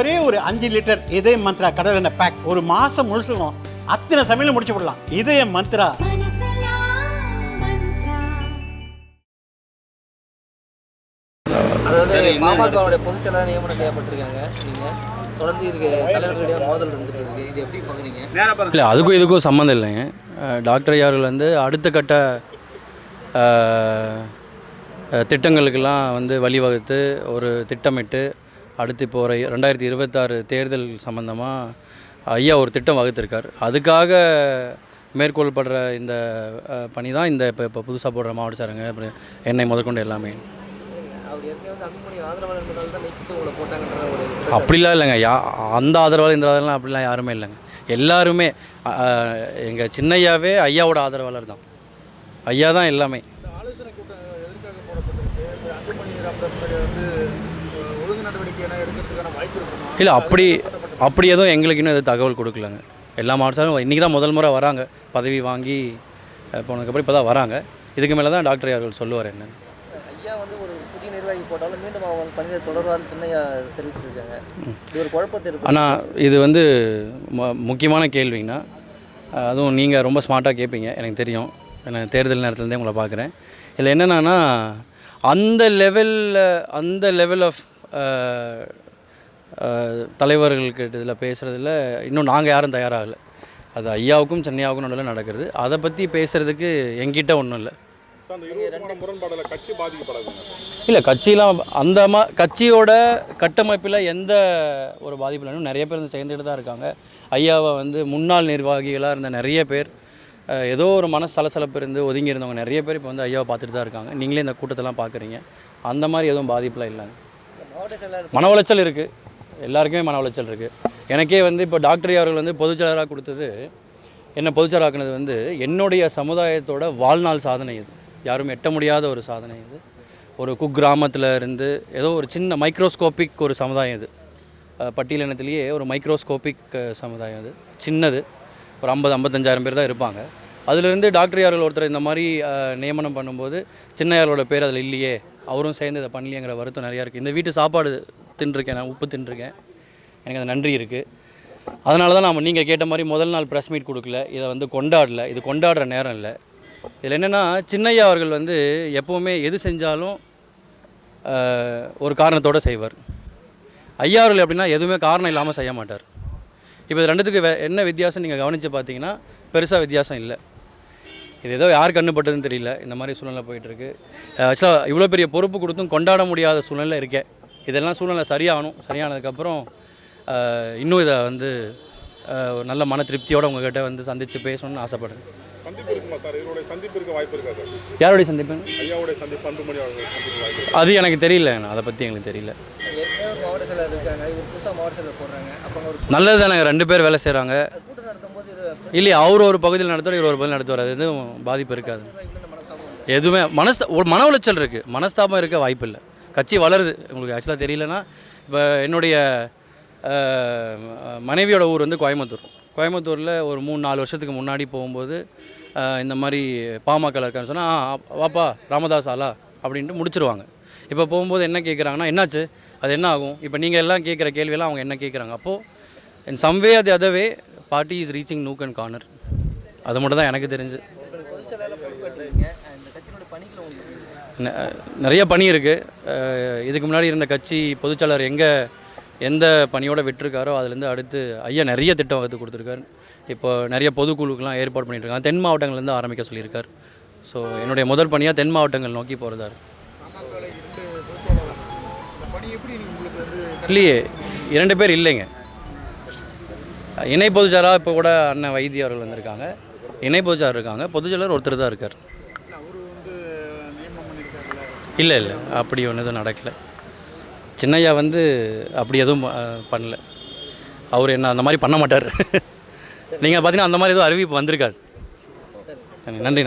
ஒரே ஒரு 5 லிட்டர் இதய மந்த்ரா கடல் எண்ணெய் பேக் ஒரு மாசம் முழுசுக்கும் அத்தனை சமையல் முடிச்சு விடலாம். இதய மந்த்ரா. அதாவது பாமகவுடைய பொதுச்செயலாளர் நியமனம் செய்யப்பட்டிருக்காங்க. நீங்கள் தொடர்ந்து இருக்க தலைவர்களுடைய மோதல் இருந்துட்டு இருக்கு. இது எப்படி பார்க்குறீங்க? இல்லை, அதுக்கும் இதுக்கும் சம்மந்தம் இல்லைங்க. டாக்டர் ஐயார்கள் வந்து அடுத்த கட்ட திட்டங்களுக்கெல்லாம் வந்து வழிவகுத்து ஒரு திட்டமிட்டு அடுத்து இப்போ ஒரு 2026 தேர்தல் சம்மந்தமாக ஐயா ஒரு திட்டம் வகுத்திருக்கார். அதுக்காக மேற்கொள்ளப்படுற இந்த பணி தான் இந்த இப்போ புதுசாக போடுற மாவட்ட சாரங்க அப்புறம் எண்ணெய் முதற்கொண்டு எல்லாமே. அப்படிலாம் இல்லைங்க. அந்த ஆதரவாளர் இந்த ஆதரவாளர் அப்படிலாம் யாருமே இல்லைங்க. எல்லாருமே எங்கள் சின்னையாவே ஐயாவோட ஆதரவாளர் தான். ஐயா தான் எல்லாமே. இல்லை, அப்படி எதுவும் எங்களுக்கு இன்னும் எதுவும் தகவல் கொடுக்கலங்க. எல்லா மாவட்டத்தாரும் இன்றைக்கி தான் முதல் முறை வராங்க. பதவி வாங்கி போனதுக்கப்புறம் இப்போ தான் வராங்க. இதுக்கு மேலே தான் டாக்டர் அவர்கள் சொல்லுவார் என்னன்னு. ஐயா வந்து ஒரு புதிய நிர்வாகி போட்டாலும் மீண்டும் அவங்க பணியை தொடர்வார்னு சின்னையா தெரிவிச்சிருக்காங்க. இது ஒரு குழப்பத்தை இருக்கு. ஆனால் இது வந்து முக்கியமான கேள்விங்கன்னா, அதுவும் நீங்கள் ரொம்ப ஸ்மார்ட்டாக கேட்பீங்க, எனக்கு தெரியும். நான் தேர்தல் நேரத்துலேருந்தே உங்களை பார்க்குறேன். இதில் என்னென்னா அந்த லெவல் ஆஃப் தலைவர்களுக்கு இதில் பேசுகிறதுல இன்னும் நாங்கள் யாரும் தயாராகலை. அது ஐயாவுக்கும் சென்னையாவுக்கும் நடுவில் நடக்கிறது. அதை பற்றி பேசுகிறதுக்கு எங்கிட்ட ஒன்றும் இல்லை. இல்லை, கட்சியெலாம் அந்த கட்சியோட கட்டமைப்பில் எந்த ஒரு பாதிப்பு இல்லைன்னு நிறைய பேர் வந்து சேர்ந்துட்டு தான் இருக்காங்க. ஐயாவை வந்து முன்னாள் நிர்வாகிகளாக இருந்த நிறைய பேர் ஏதோ ஒரு சலசலப்பு இருந்து ஒதுங்கி இருந்தவங்க நிறைய பேர் இப்போ வந்து ஐயாவை பார்த்துட்டு தான் இருக்காங்க. நீங்களே இந்த கூட்டத்தெல்லாம் பார்க்குறீங்க. அந்த மாதிரி எதுவும் பாதிப்புலாம் இல்லைங்க. மன உளைச்சல் இருக்குது, எல்லாருக்குமே மன உளைச்சல் இருக்குது. எனக்கே வந்து இப்போ டாக்டர் அவர்கள் வந்து பொதுச்செயலராக கொடுத்தது, என்ன பொதுச்செயலாக்குனது வந்து என்னுடைய சமுதாயத்தோட வாழ்நாள் சாதனை. இது யாரும் எட்ட முடியாத ஒரு சாதனை. இது ஒரு குக்கிராமத்தில் இருந்து ஏதோ ஒரு சின்ன மைக்ரோஸ்கோப்பிக் ஒரு சமுதாயம். இது பட்டியலினத்திலேயே ஒரு மைக்ரோஸ்கோப்பிக் சமுதாயம். அது சின்னது, ஒரு 50-55,000 பேர் தான் இருப்பாங்க. அதிலிருந்து டாக்டர் அவர்கள் ஒருத்தர் இந்த மாதிரி நியமனம் பண்ணும்போது சின்னையாரோட பேர் அதில் இல்லையே, அவரும் சேர்ந்து இதை பண்ணலையேங்கிற வருத்தம் நிறையா இருக்குது. இந்த வீட்டு சாப்பாடு தின்றுருக்கேன், நான் உப்பு தின்றுருக்கேன், எனக்கு அது நன்றி இருக்குது. அதனால தான் நீங்கள் கேட்ட மாதிரி முதல் நாள் ப்ரெஸ் மீட் கொடுக்கல, இதை வந்து கொண்டாடல. இது கொண்டாடுற நேரம் இல்லை. இதில் என்னென்னா, சின்னையா அவர்கள் வந்து எப்போவுமே எது செஞ்சாலும் ஒரு காரணத்தோடு செய்வார். ஐயா அவர்கள் எப்படின்னா எதுவுமே காரணம் இல்லாமல் செய்ய மாட்டார். இப்போ இது ரெண்டுத்துக்கு என்ன வித்தியாசம் நீங்கள் கவனித்து பார்த்தீங்கன்னா பெருசாக வித்தியாசம் இல்லை. இது ஏதோ யார் கண்ணுப்பட்டதுன்னு தெரியல, இந்த மாதிரி சூழ்நிலை போயிட்டுருக்கு. ஆக்சுவலாக இவ்வளோ பெரிய பொறுப்பு கொடுத்தும் கொண்டாட முடியாத சூழ்நிலை இருக்கேன். இதெல்லாம் சூழ்நிலை சரியாகணும். சரியானதுக்கப்புறம் இன்னும் இதை வந்து ஒரு நல்ல மன திருப்தியோடு உங்கள்கிட்ட வந்து சந்தித்து பேசணும்னு ஆசைப்படுறேன். யாருடைய சந்திப்பு? அது எனக்கு தெரியல, அதை பற்றி எங்களுக்கு தெரியல. நல்லது தானே, 2 பேர் வேலை செய்கிறாங்க. இல்லையா, அவர் ஒரு பகுதியில் நடத்துவார், இவர் ஒரு பகுதியில் நடத்துவார். அது எதுவும் பாதிப்பு இருக்காது. எதுவுமே மன உளைச்சல் இருக்குது, மனஸ்தாபம் இருக்க வாய்ப்பு இல்லை. கட்சி வளருது. உங்களுக்கு ஆக்சுவலாக தெரியலனா, இப்போ என்னுடைய மனைவியோட ஊர் வந்து கோயம்புத்தூரில் ஒரு 3-4 வருஷத்துக்கு முன்னாடி போகும்போது இந்த மாதிரி பாமகவில் இருக்கான்னு சொன்னால், வாப்பா ராமதாஸ் ஆலா அப்படின்ட்டு முடிச்சிருவாங்க. இப்போ போகும்போது என்ன கேட்குறாங்கன்னா, என்னாச்சு, அது என்ன ஆகும்? இப்போ நீங்கள் எல்லாம் கேட்குற கேள்வியெல்லாம் அவங்க என்ன கேட்குறாங்க? அப்போது இன் சம்வே அது அதவே party is reaching nook and corner. அது மட்டும் தான் எனக்கு தெரிஞ்சு. நிறைய பணி இருக்குது. இதுக்கு முன்னாடி இருந்த கட்சி பொதுச்செயலாளர் எந்த பணியோடு விட்டுருக்காரோ அதுலேருந்து அடுத்து ஐயா நிறைய திட்டம் வகுத்து கொடுத்துருக்காரு. இப்போ நிறைய பொதுக்குழுக்கெலாம் ஏற்பாடு பண்ணிகிட்ருக்காங்க. தென் மாவட்டங்கள்லேருந்து ஆரம்பிக்க சொல்லியிருக்கார். ஸோ என்னுடைய முதல் பணியாக தென் மாவட்டங்கள் நோக்கி போகிறதா இருக்குது. இல்லையே, 2 பேர் இல்லைங்க. இணை பொதுச்செயலாளர் இப்போ கூட அண்ணன் வைத்திய அவர்கள் வந்திருக்காங்க. இணை பொதுச்செயலாளர் இருக்காங்க. பொதுச்செயலாளர் ஒருத்தர் தான் இருக்கார். இல்லை, அப்படி ஒன்று எதுவும் நடக்கலை. சின்னையா வந்து அப்படி எதுவும் பண்ணல. அவர் என்ன அந்த மாதிரி பண்ண மாட்டார். நீங்கள் பார்த்தீங்கன்னா அந்த மாதிரி எதுவும் அறிவிப்பு வந்திருக்காது. நன்றி.